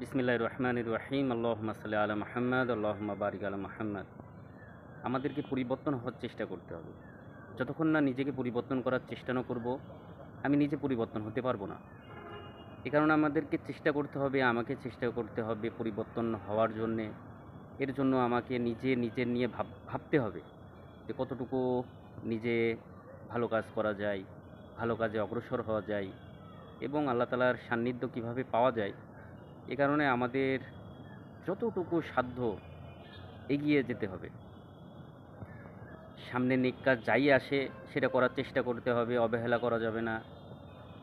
বিসমিল্লাহির রহমানির রহিম। আল্লাহুম্মা সাল্লি আলা মুহাম্মাদ, আল্লাহুম্মা বারিক আলা মুহাম্মাদ। আমাদেরকে পরিবর্তন হওয়ার চেষ্টা করতে হবে। যতক্ষণ না নিজেকে পরিবর্তন করার চেষ্টা না করব, আমি নিজে পরিবর্তন হতে পারবো না। এ কারণে আমাদেরকে চেষ্টা করতে হবে, আমাকে চেষ্টা করতে হবে পরিবর্তন হওয়ার জন্যে। এর জন্য আমাকে নিজের নিয়ে ভাবতে হবে যে কতটুকু নিজে ভালো কাজ করা যায়, ভালো কাজে অগ্রসর হওয়া যায় এবং আল্লাহ তাআলার সান্নিধ্য কীভাবে পাওয়া যায়। এ কারণে আমাদের যতটুকু সাধ্য এগিয়ে যেতে হবে। সামনে নেক কাজ যাই আসে সেটা করার চেষ্টা করতে হবে, অবহেলা করা যাবে না।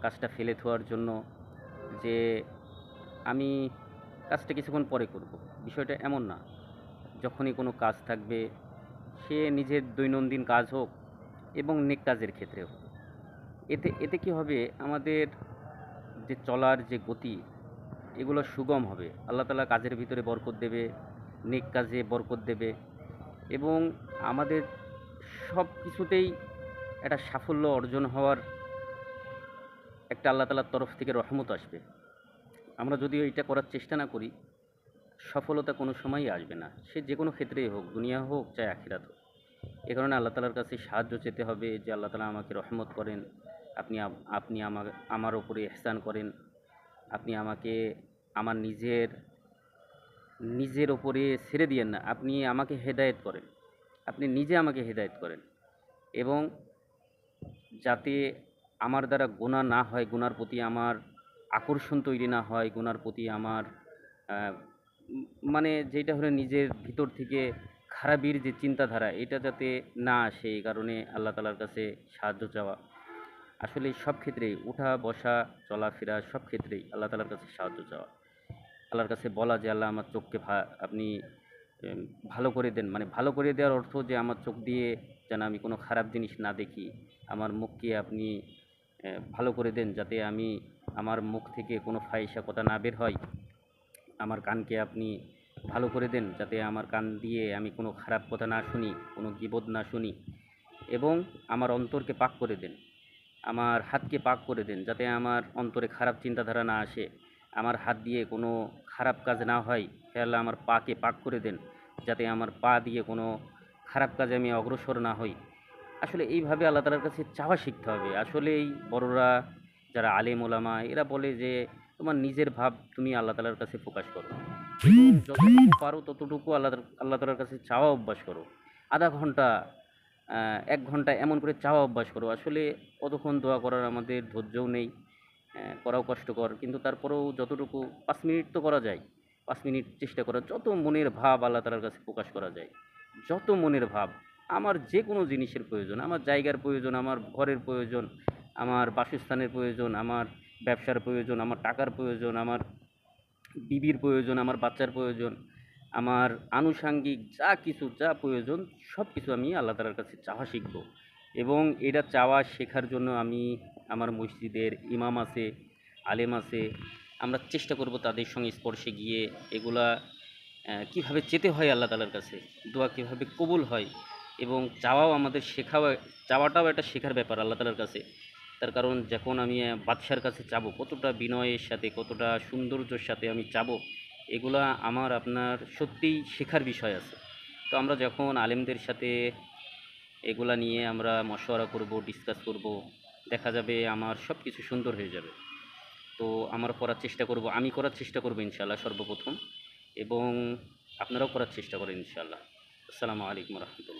কাজটা ফেলে থোয়ার জন্য যে আমি কাজটা কিছুক্ষণ পরে করব, বিষয়টা এমন না। যখনই কোনো কাজ থাকবে, সে নিজের দৈনন্দিন কাজ হোক এবং নেক কাজের ক্ষেত্রে হোক, এতে এতে কী হবে, আমাদের যে চলার যে গতি এগুলো সুগম হবে। আল্লাহ তাআলা কাজের ভিতরে বরকত দেবে, নেক কাজে বরকত দেবে এবং আমাদের সব কিছুতেই একটা সাফল্য অর্জন হওয়ার একটা আল্লাহ তাআলার তরফ থেকে রহমত আসবে। আমরা যদিও এইটা করার চেষ্টা না করি, সফলতা কোনো সময়ই আসবে না। সে যে কোনো ক্ষেত্রেই হোক, দুনিয়া হোক চাই আখিরাত হোক। এ কারণে আল্লাহ তাআলার কাছে সাহায্য চেতে হবে যে আল্লাহ তাআলা আমাকে রহমত করেন। আপনি আমার উপরে ইহসান করেন। আপনি আমাকে আমার নিজের ওপরে ছেড়ে দিয়েন না। আপনি আমাকে হেদায়েত করেন। আপনি নিজে আমাকে হেদায়েত করেন এবং যাতে আমার দ্বারা গুনাহ না হয়, গুনার প্রতি আমার আকর্ষণ তৈরি না হয়, গুনার প্রতি আমার আ মানে যেটা হলো নিজের ভিতর থেকে খারাপির যে চিন্তাধারা, এটা যাতে না আসে, এই কারণে আল্লাহ তাআলার কাছে সাহায্য চাওয়া। আসলে সব ক্ষেত্রেই উঠা, বসা, চলাফেরা সব ক্ষেত্রেই আল্লাহ তাআলার কাছে সাহায্য চাওয়া। আল্লাহর কাছে বলা যে, "আল্লাহ আমার চোখকে আপনি এম ভালো করে দেন।" মানে ভালো করে দেওয়ার অর্থ যে আমার চোখ দিয়ে যেন আমি কোনো খারাপ জিনিস না দেখি। আমার মুখকে আপনি ভালো করে দেন যাতে আমার মুখ থেকে কোনো ফাহিশা কথা না বের হয়। আমার কানকে আপনি ভালো করে দেন যাতে আমার কান দিয়ে আমি কোনো খারাপ কথা না শুনি, কোনো গীবত না শুনি এবং আমার অন্তরকে পাক করে দেন। আমার হাতকে পাক করে দেন যাতে আমার অন্তরে খারাপ চিন্তাধারা না আসে। আমার হাত দিয়ে কোনো খারাপ কাজ না হয়। হে আল্লাহ, আমার পাকে পাক করে দেন যাতে আমার পা দিয়ে কোনো খারাপ কাজে আমি অগ্রসর না হই। আসলে এইভাবে আল্লাহ তাআলার কাছে চাওয়া শিখতে হবে। আসলেই বড়রা, যারা আলেম ওলামা, এরা বলে যে তোমার নিজের ভাব তুমি আল্লাহ তাআলার কাছে প্রকাশ করো এবং যতটুকু পারো ততটুকু আল্লাহ তাআলার কাছে চাওয়া অভ্যাস করো। আধা ঘন্টা, ১ ঘন্টা এমন করে চাওয়া অভ্যাস করো। আসলে অতক্ষণ দোয়া করার আমাদের ধৈর্যও নেই, করাও কষ্টকর। কিন্তু তারপরেও যতটুকু ৫ মিনিট তো করা যায়। ৫ মিনিট চেষ্টা করা, যত মনের ভাব আল্লাহ তাআলার কাছে প্রকাশ করা যায়। যত মনের ভাব, আমার যে কোনো জিনিসের প্রয়োজন, আমার জায়গার প্রয়োজন, আমার ঘরের প্রয়োজন, আমার বাসস্থানের প্রয়োজন, আমার ব্যবসার প্রয়োজন, আমার টাকার প্রয়োজন, আমার বিবির প্রয়োজন, আমার বাচ্চার প্রয়োজন, আমার আনুষাঙ্গিক যা কিছু যা প্রয়োজন সব কিছু আমি আল্লাহ তাআলার কাছে চাওয়া শিখব এবং এটা চাওয়া শেখার জন্য আমি আমার মসজিদের ইমাম আছে, আলেম আছে, আমরা চেষ্টা করব তাদের সঙ্গে স্পর্শে গিয়ে এগুলা কীভাবে চেতে হয় আল্লাহ তাআলার কাছে, দোয়া কীভাবে কবুল হয় এবং চাওয়াটাও একটা শেখার ব্যাপার আল্লাহ তাআলার কাছে। তার কারণ যখন আমি বাদশার কাছে চাবো, কতটা বিনয়ের সাথে, কতটা সৌন্দর্যের সাথে আমি চাবো, এগুলা আমার আপনার সত্যিই শেখার বিষয় আছে। তো আমরা যখন আলেমদের সাথে এগুলা নিয়ে আমরা মশওয়ারা করব, ডিসকাস করব, দেখা যাবে আমার সব কিছু সুন্দর হয়ে যাবে। তো আমি করার চেষ্টা করব ইনশাআল্লাহ সর্বপ্রথম এবং আপনারাও করার চেষ্টা করেন ইনশাআল্লাহ। আসসালামু আলাইকুম ওয়া রাহমাতুল্লাহ।